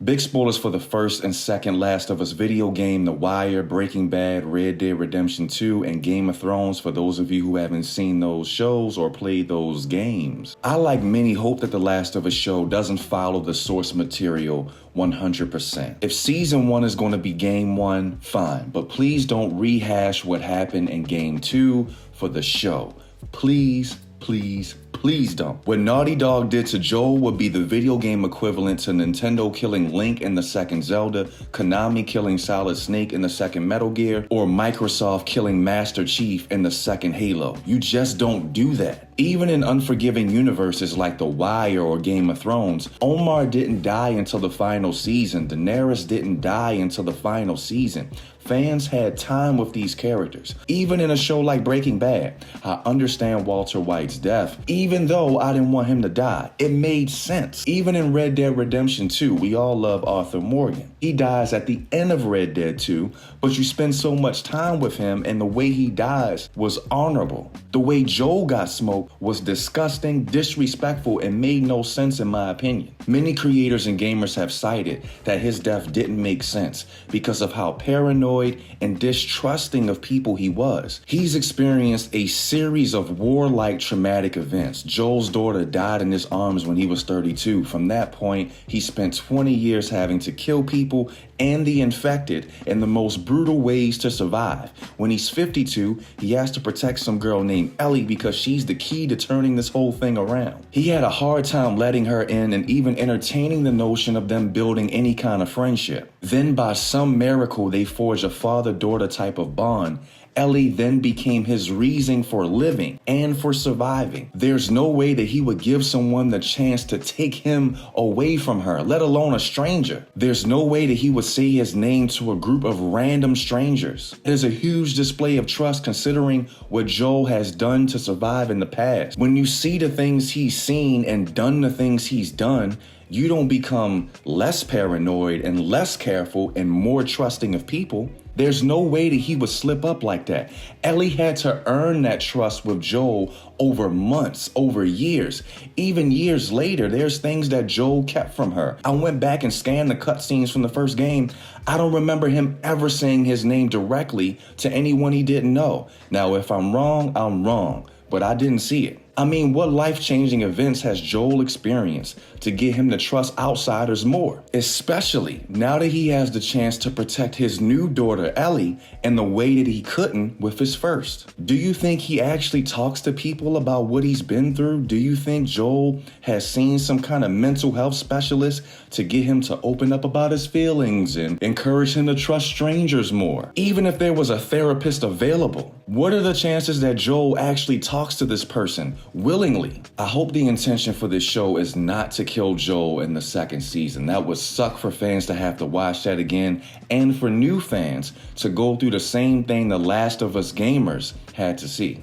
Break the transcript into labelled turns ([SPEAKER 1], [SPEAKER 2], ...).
[SPEAKER 1] Big spoilers for the first and second Last of Us video game, The Wire, Breaking Bad, Red Dead Redemption 2, and Game of Thrones for those of you who haven't seen those shows or played those games. I, like many, hope that The Last of Us show doesn't follow the source material 100%. If season 1 is going to be game 1, fine, but please don't rehash what happened in game 2 for the show. Please, please, please don't. What Naughty Dog did to Joel would be the video game equivalent to Nintendo killing Link in the second Zelda, Konami killing Solid Snake in the second Metal Gear, or Microsoft killing Master Chief in the second Halo. You just don't do that. Even in unforgiving universes like The Wire or Game of Thrones, Omar didn't die until the final season. Daenerys didn't die until the final season. Fans had time with these characters. Even in a show like Breaking Bad, I understand Walter White's death, even though I didn't want him to die. It made sense. Even in Red Dead Redemption 2, we all love Arthur Morgan. He dies at the end of Red Dead 2, but you spend so much time with him and the way he dies was honorable. The way Joel got smoked was disgusting, disrespectful, and made no sense in my opinion. Many creators and gamers have cited that his death didn't make sense because of how paranoid and distrusting of people he was. He's experienced a series of warlike traumatic events. Joel's daughter died in his arms when he was 32. From that point, he spent 20 years having to kill people and the infected in the most brutal ways to survive. When he's 52, he has to protect some girl named Ellie because she's the key to turning this whole thing around. He had a hard time letting her in and even entertaining the notion of them building any kind of friendship. Then by some miracle, they forged a father-daughter type of bond. Ellie then became his reason for living and for surviving. There's no way that he would give someone the chance to take him away from her, let alone a stranger. There's no way that he would say his name to a group of random strangers. It is a huge display of trust considering what Joel has done to survive in the past. When you see the things he's seen and done the things he's done, you don't become less paranoid and less careful and more trusting of people. There's no way that he would slip up like that. Ellie had to earn that trust with Joel over months, over years. Even years later, there's things that Joel kept from her. I went back and scanned the cutscenes from the first game. I don't remember him ever saying his name directly to anyone he didn't know. Now, if I'm wrong, I'm wrong, but I didn't see it. I mean, what life-changing events has Joel experienced to get him to trust outsiders more? Especially now that he has the chance to protect his new daughter, Ellie, in the way that he couldn't with his first. Do you think he actually talks to people about what he's been through? Do you think Joel has seen some kind of mental health specialist to get him to open up about his feelings and encourage him to trust strangers more? Even if there was a therapist available, what are the chances that Joel actually talks to this person willingly? I hope the intention for this show is not to kill Joel in the second season. That would suck for fans to have to watch that again, and for new fans to go through the same thing The Last of Us gamers had to see.